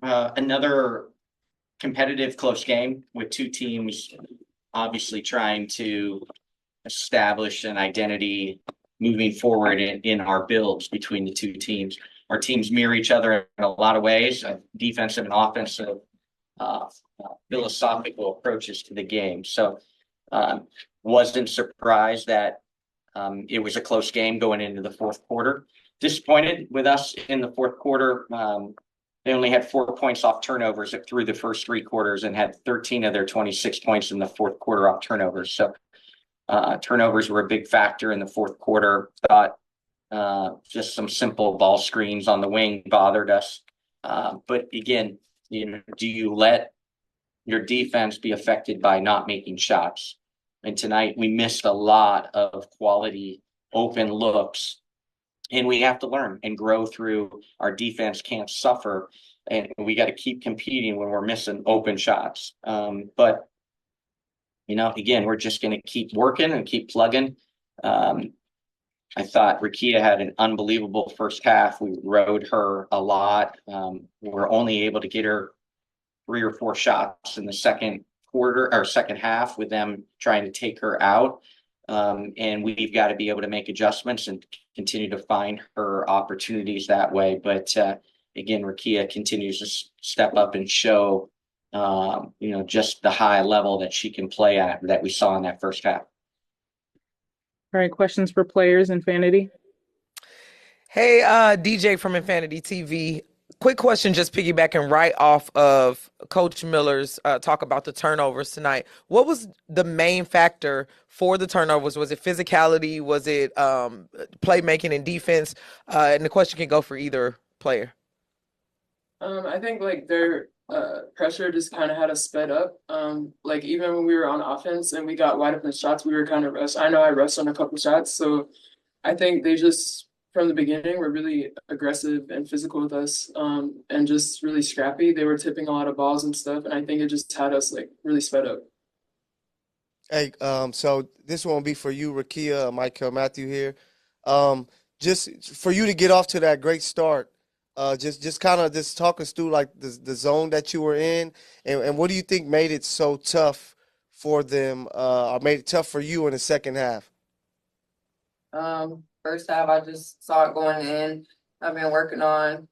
Another competitive close game with two teams obviously trying to establish an identity moving forward in our builds between the two teams. Our teams mirror each other in a lot of ways, defensive and offensive uh, philosophical approaches to the game. So wasn't surprised that it was a close game going into the fourth quarter. Disappointed with us in the fourth quarter. They only had 4 points off turnovers through the first three quarters and had 13 of their 26 points in the fourth quarter off turnovers. So turnovers were a big factor in the fourth quarter. Thought just some simple ball screens on the wing bothered us. But again, do you let your defense be affected by not making shots? And tonight we missed a lot of quality open looks. And we have to learn and grow through. Our defense can't suffer, and we got to keep competing when we're missing open shots. But again, we're just going to keep working and keep plugging. I thought Rickea had an unbelievable first half. We rode her a lot. We're only able to get her 3 or 4 shots in the second quarter or second half with them trying to take her out. And we've got to be able to make adjustments and continue to find her opportunities that way. But again, Rickea continues to step up and show, just the high level that she can play at that we saw in that first half. All right, questions for players, Infinity. Hey, DJ from Infinity TV. Quick question, just piggybacking right off of Coach Miller's talk about the turnovers tonight. What was the main factor for the turnovers? Was it physicality? Was it playmaking and defense? And the question can go for either player. I think their pressure just kind of had us sped up. Even when we were on offense and we got wide open shots, we were kind of rushed. I know I rushed on a couple shots, so I think they just from the beginning were really aggressive and physical with us, and just really scrappy. They were tipping a lot of balls and stuff, and I think it just had us really sped up. Hey, so this won't be for you, Rickea, Michael Matthew here. Just for you to get off to that great start, just kind of just talk us through the zone that you were in, and what do you think made it so tough for them, or made it tough for you in the second half? First half, I just saw it going in. I've been working on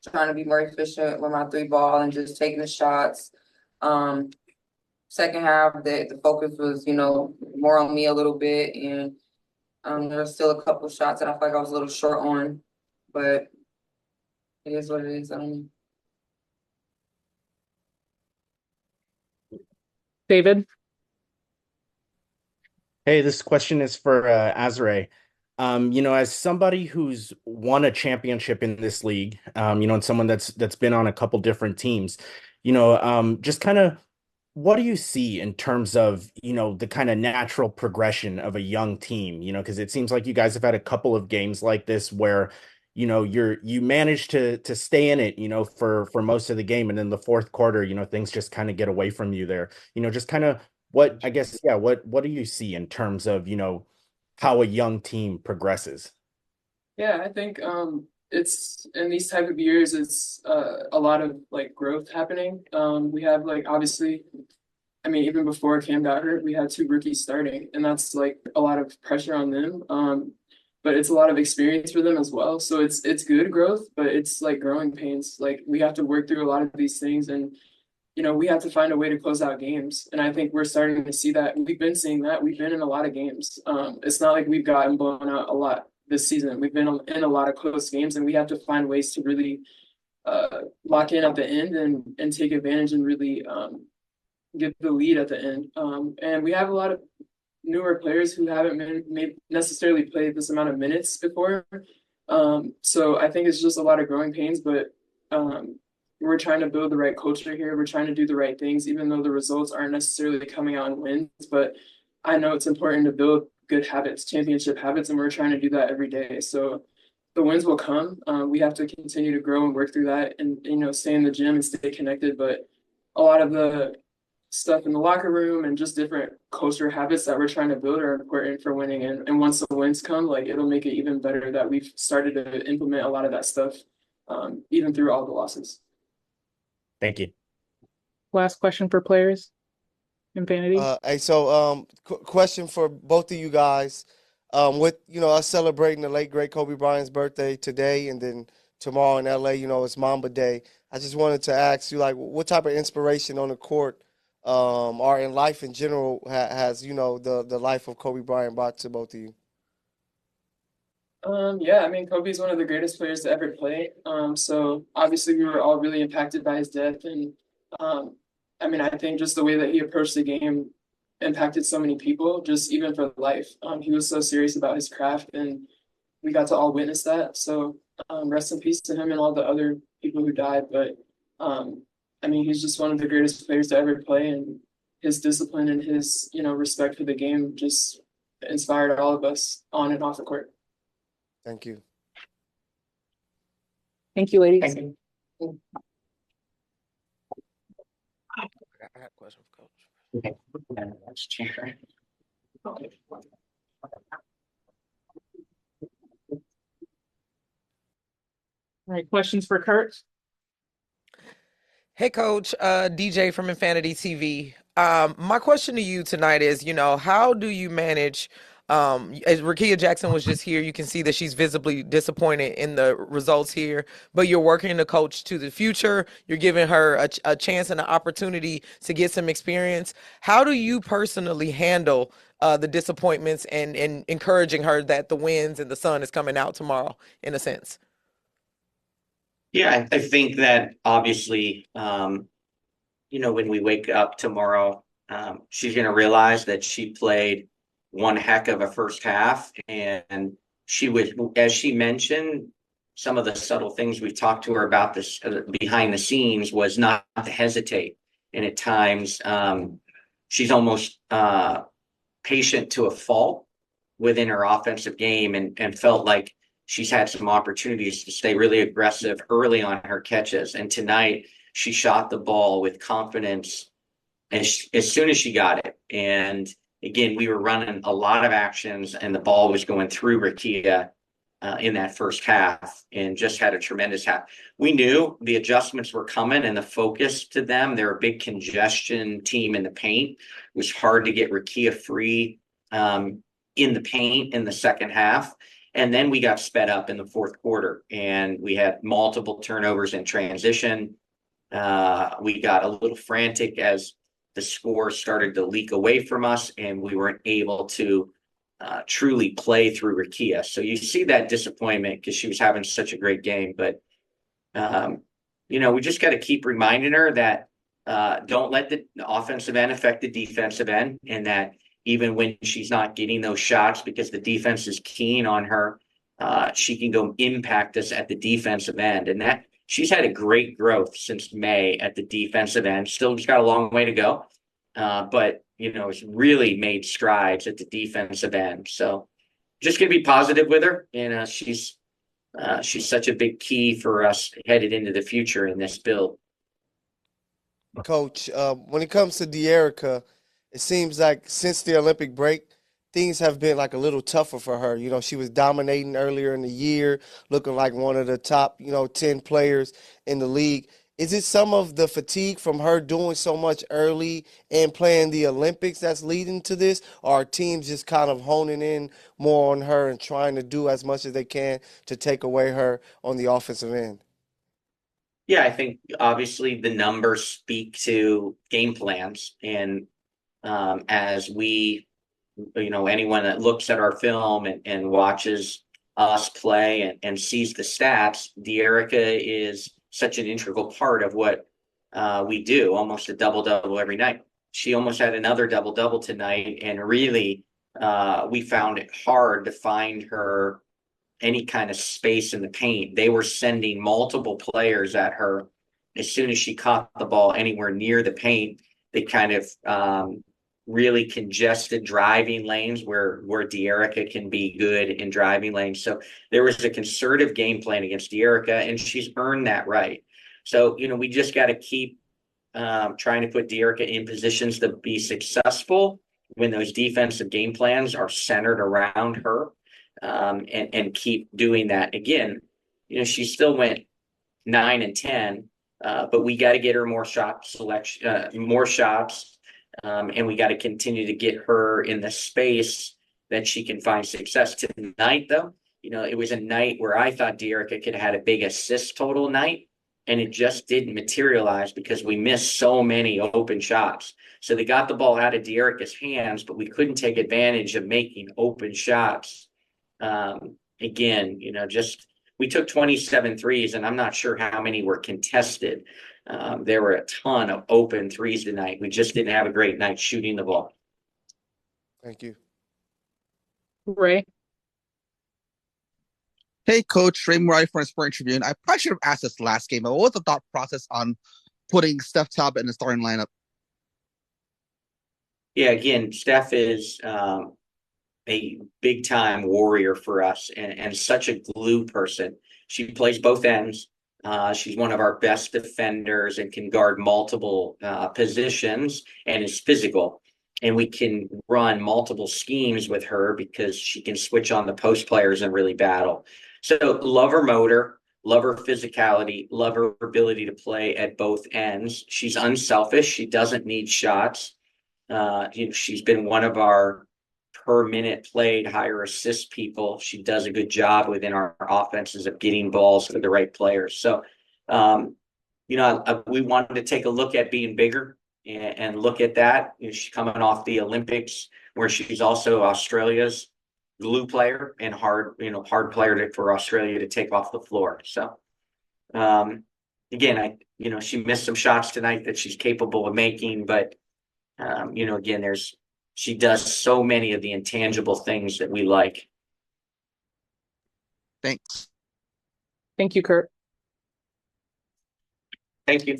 trying to be more efficient with my 3-ball and just taking the shots. Second half, the focus was, more on me a little bit, and there was still a couple shots that I feel like I was a little short on, but it is what it is. David. Hey, this question is for Azrae. As somebody who's won a championship in this league, and someone that's been on a couple different teams, just kind of what do you see in terms of, the kind of natural progression of a young team, because it seems like you guys have had a couple of games like this where, you managed to stay in it, for most of the game. And then the fourth quarter, things just kind of get away from you there, just kind of what do you see in terms of, how a young team progresses? Yeah, I think it's in these type of years, it's a lot of growth happening. We have obviously, even before Cam got hurt, we had 2 rookies starting, and that's a lot of pressure on them. But it's a lot of experience for them as well. So it's good growth, but it's growing pains. We have to work through a lot of these things, and we have to find a way to close out games. And I think we're starting to see that. We've been seeing that. We've been in a lot of games. It's not like we've gotten blown out a lot this season. We've been in a lot of close games, and we have to find ways to really lock in at the end and take advantage and really get the lead at the end. And we have a lot of newer players who haven't necessarily played this amount of minutes before. So I think it's just a lot of growing pains, but we're trying to build the right culture here. We're trying to do the right things, even though the results aren't necessarily coming out in wins. But I know it's important to build good habits, championship habits, and we're trying to do that every day. So the wins will come. We have to continue to grow and work through that and, stay in the gym and stay connected. But a lot of the stuff in the locker room and just different culture habits that we're trying to build are important for winning. And once the wins come, it'll make it even better that we've started to implement a lot of that stuff, even through all the losses. Thank you. Last question for players. Infinity. Hey, so question for both of you guys. With us celebrating the late great Kobe Bryant's birthday today, and then tomorrow in LA, it's Mamba Day. I just wanted to ask you, like, what type of inspiration on the court, or in life in general, has the life of Kobe Bryant brought to both of you? Yeah, I mean, Kobe's one of the greatest players to ever play. So obviously we were all really impacted by his death, and I mean, I think just the way that he approached the game impacted so many people, just even for life. He was so serious about his craft, and we got to all witness that. So rest in peace to him and all the other people who died. But I mean, he's just one of the greatest players to ever play, and his discipline and his respect for the game just inspired all of us on and off the court. Thank you. Thank you, ladies. Thank you. I have a question for Coach. Okay. That's chair. Okay. All right, questions for Curt? Hey, Coach, DJ from Infinity TV. My question to you tonight is, how do you manage, as Rickea Jackson was just here, you can see that she's visibly disappointed in the results here, but you're working to coach to the future. You're giving her a chance and an opportunity to get some experience. How do you personally handle the disappointments and encouraging her that the wins and the sun is coming out tomorrow, in a sense? Yeah, I think that obviously, when we wake up tomorrow, she's going to realize that she played one heck of a first half. And she was, as she mentioned, some of the subtle things we've talked to her about this behind the scenes was not to hesitate. And at times, she's almost patient to a fault within her offensive game, and felt like she's had some opportunities to stay really aggressive early on her catches. And tonight she shot the ball with confidence as soon as she got it. And again, we were running a lot of actions, and the ball was going through Rickea in that first half, and just had a tremendous half. We knew the adjustments were coming and the focus to them. They're a big congestion team in the paint. It was hard to get Rickea free in the paint in the second half. And then we got sped up in the fourth quarter, and we had multiple turnovers in transition. We got a little frantic as the score started to leak away from us, and we weren't able to truly play through Rickea. So you see that disappointment because she was having such a great game. But, we just got to keep reminding her that don't let the offensive end affect the defensive end, and that even when she's not getting those shots because the defense is keen on her, she can go impact us at the defensive end. And that she's had a great growth since May at the defensive end. Still just got a long way to go. But, it's really made strides at the defensive end. So just going to be positive with her. And she's such a big key for us headed into the future in this build. Coach, when it comes to De'Erica, it seems like since the Olympic break, things have been like a little tougher for her. She was dominating earlier in the year, looking like one of the top, 10 players in the league. Is it some of the fatigue from her doing so much early and playing the Olympics that's leading to this? Or are teams just kind of honing in more on her and trying to do as much as they can to take away her on the offensive end? Yeah, I think obviously the numbers speak to game plans. And as we, anyone that looks at our film and watches us play and sees the stats, De'Erica is such an integral part of what we do, almost a double-double every night. She almost had another double-double tonight, and really we found it hard to find her any kind of space in the paint. They were sending multiple players at her. As soon as she caught the ball anywhere near the paint, they kind of really congested driving lanes where De'Erica can be good in driving lanes. So there was a concerted game plan against De'Erica, and she's earned that right. So, we just got to keep trying to put De'Erica in positions to be successful when those defensive game plans are centered around her, and keep doing that. Again, she still went 9 and 10 But we got to get her more shot selection, more shots. And we got to continue to get her in the space that she can find success. Tonight, though, it was a night where I thought Dearica could have had a big assist total night, and it just didn't materialize because we missed so many open shots. So they got the ball out of Dearica's hands, but we couldn't take advantage of making open shots. Again, we took 27 threes, and I'm not sure how many were contested. There were a ton of open threes tonight. We just didn't have a great night shooting the ball. Thank you. Ray. Hey, Coach, Ray Murray from Sporting Tribune. I probably should have asked this last game, but what was the thought process on putting Steph Talbot in the starting lineup? Yeah, again, Steph is a big time warrior for us and such a glue person. She plays both ends. She's one of our best defenders and can guard multiple positions and is physical. And we can run multiple schemes with her because she can switch on the post players and really battle. So love her motor, love her physicality, love her ability to play at both ends. She's unselfish. She doesn't need shots. She's been one of our per minute played higher assist people. She does a good job within our offenses of getting balls to the right players. So, we wanted to take a look at being bigger and look at that. She's coming off the Olympics, where she's also Australia's glue player and hard player for Australia to take off the floor. So, again, she missed some shots tonight that she's capable of making, but again, she does so many of the intangible things that we like. Thanks. Thank you, Curt. Thank you.